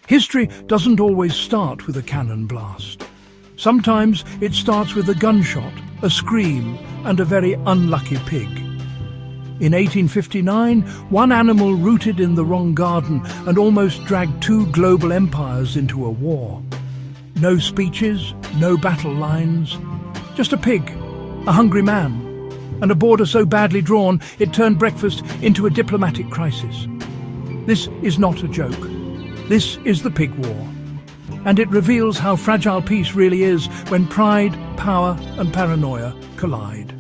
History doesn't always start with a cannon blast. Sometimes it starts with a gunshot, a scream, and a very unlucky pig. In 1859, one animal rooted in the wrong garden and almost dragged two global empires into a war. No speeches, no battle lines, just a pig, a hungry man, and a border so badly drawn it turned breakfast into a diplomatic crisis. This is not a joke. This is the Pig War. And it reveals how fragile peace really is when pride, power and paranoia collide.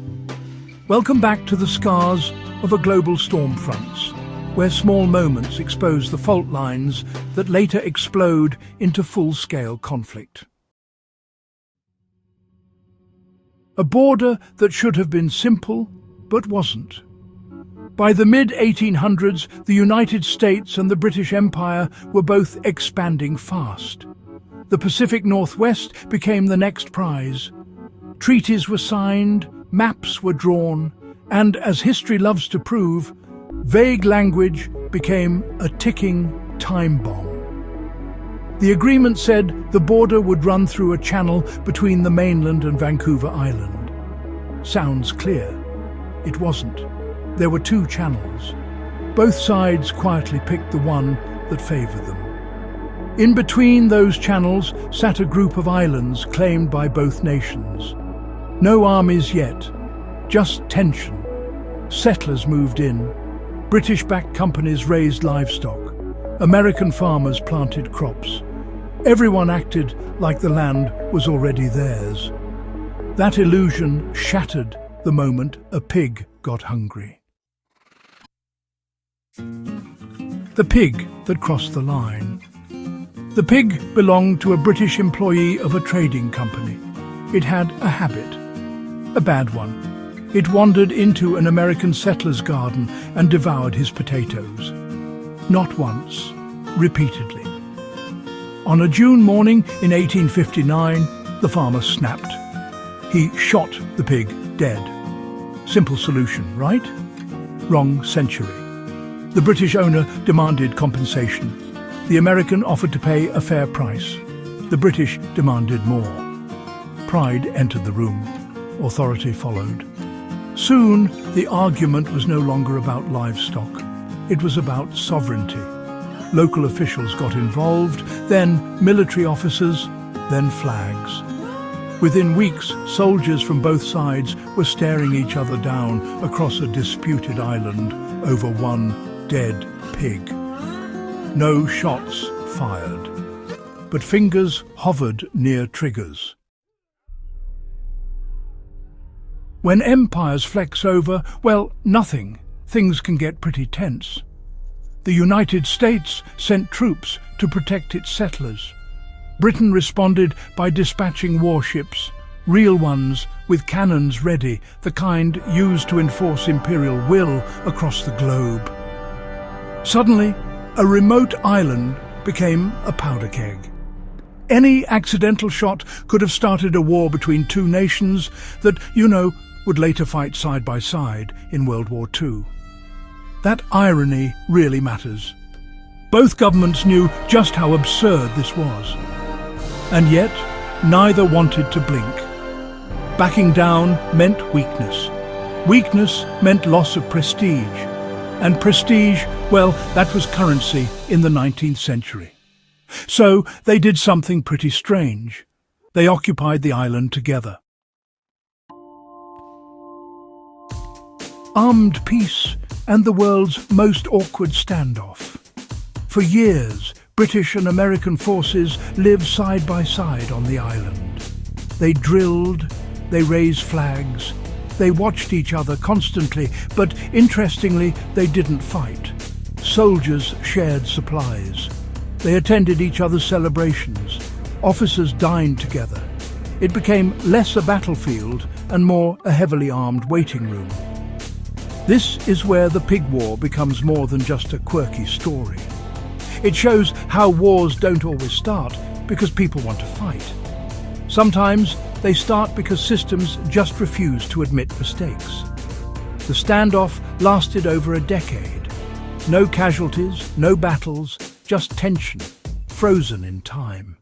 Welcome back to the scars of a global storm fronts, where small moments expose the fault lines that later explode into full-scale conflict. A border that should have been simple, but wasn't. By the mid-1800s, the United States and the British Empire were both expanding fast. The Pacific Northwest became the next prize. Treaties were signed, maps were drawn, and, as history loves to prove, vague language became a ticking time bomb. The agreement said the border would run through a channel between the mainland and Vancouver Island. Sounds clear. It wasn't. There were two channels. Both sides quietly picked the one that favoured them. In between those channels sat a group of islands claimed by both nations. No armies yet, just tension. Settlers moved in. British-backed companies raised livestock. American farmers planted crops. Everyone acted like the land was already theirs. That illusion shattered the moment a pig got hungry. The pig that crossed the line. The pig belonged to a British employee of a trading company. It had a habit, a bad one. It wandered into an American settler's garden and devoured his potatoes. Not once, repeatedly. On a June morning in 1859, the farmer snapped. He shot the pig dead. Simple solution, right? Wrong century. The British owner demanded compensation. The American offered to pay a fair price. The British demanded more. Pride entered the room. Authority followed. Soon, the argument was no longer about livestock. It was about sovereignty. Local officials got involved, then military officers, then flags. Within weeks, soldiers from both sides were staring each other down across a disputed island over one dead pig. No shots fired, but fingers hovered near triggers. When empires flex over, well, nothing. Things can get pretty tense. The United States sent troops to protect its settlers. Britain responded by dispatching warships, real ones with cannons ready, the kind used to enforce imperial will across the globe. Suddenly, a remote island became a powder keg. Any accidental shot could have started a war between two nations that, would later fight side by side in World War II. That irony really matters. Both governments knew just how absurd this was. And yet, neither wanted to blink. Backing down meant weakness. Weakness meant loss of prestige. And prestige, well, that was currency in the 19th century. So they did something pretty strange. They occupied the island together. Armed peace and the world's most awkward standoff. For years, British and American forces lived side by side on the island. They drilled, they raised flags, they watched each other constantly, but interestingly, they didn't fight. Soldiers shared supplies. They attended each other's celebrations. Officers dined together. It became less a battlefield and more a heavily armed waiting room. This is where the Pig War becomes more than just a quirky story. It shows how wars don't always start because people want to fight. Sometimes they start because systems just refuse to admit mistakes. The standoff lasted over a decade. No casualties, no battles, just tension, frozen in time.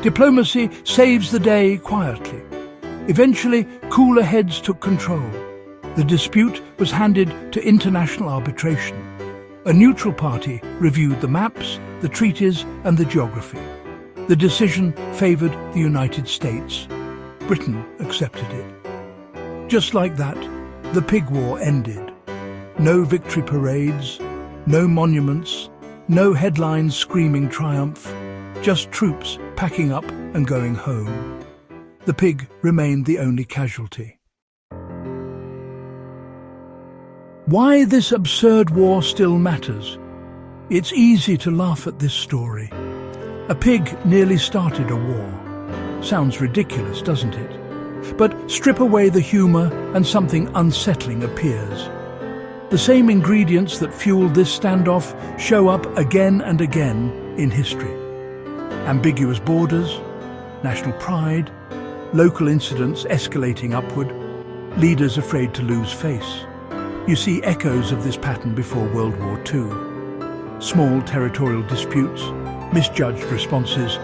Diplomacy saves the day quietly. Eventually, cooler heads took control. The dispute was handed to international arbitration. A neutral party reviewed the maps, the treaties, and the geography. The decision favoured the United States. Britain accepted it. Just like that, the Pig War ended. No victory parades, no monuments, no headlines screaming triumph, just troops packing up and going home. The pig remained the only casualty. Why this absurd war still matters? It's easy to laugh at this story. A pig nearly started a war. Sounds ridiculous, doesn't it? But strip away the humour and something unsettling appears. The same ingredients that fueled this standoff show up again and again in history. Ambiguous borders, national pride, local incidents escalating upward, leaders afraid to lose face. You see echoes of this pattern before World War II. Small territorial disputes, misjudged responses,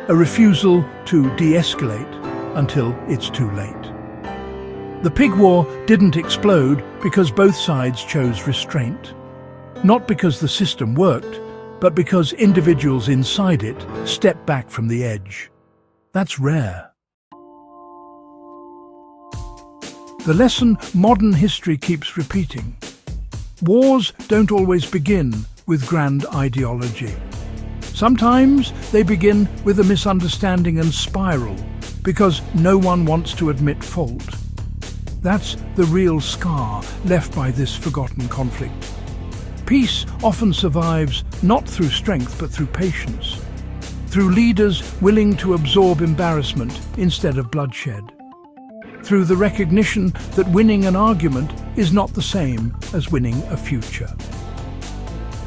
a refusal to de-escalate until it's too late. The Pig War didn't explode because both sides chose restraint. Not because the system worked, but because individuals inside it stepped back from the edge. That's rare. The lesson modern history keeps repeating. Wars don't always begin with grand ideology. Sometimes they begin with a misunderstanding and spiral because no one wants to admit fault. That's the real scar left by this forgotten conflict. Peace often survives not through strength but through patience, through leaders willing to absorb embarrassment instead of bloodshed, through the recognition that winning an argument is not the same as winning a future.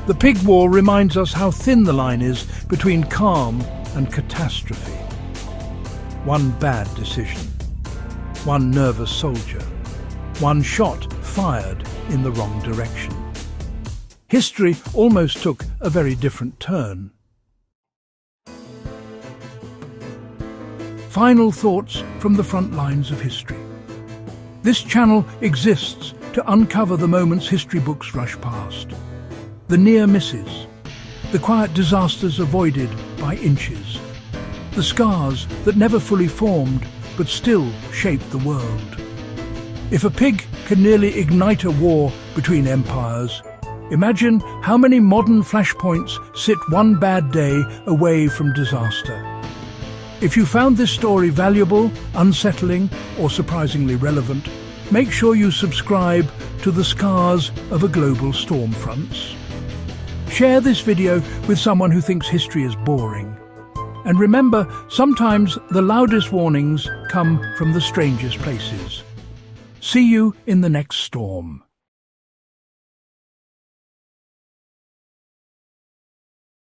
The Pig War reminds us how thin the line is between calm and catastrophe. One bad decision, one nervous soldier, one shot fired in the wrong direction. History almost took a very different turn. Final thoughts from the front lines of history. This channel exists to uncover the moments history books rush past. The near misses, the quiet disasters avoided by inches, the scars that never fully formed but still shaped the world. If a pig can nearly ignite a war between empires, imagine how many modern flashpoints sit one bad day away from disaster. If you found this story valuable, unsettling, or surprisingly relevant, make sure you subscribe to The Scars of a Global Stormfronts. Share this video with someone who thinks history is boring. And remember, sometimes the loudest warnings come from the strangest places. See you in the next storm.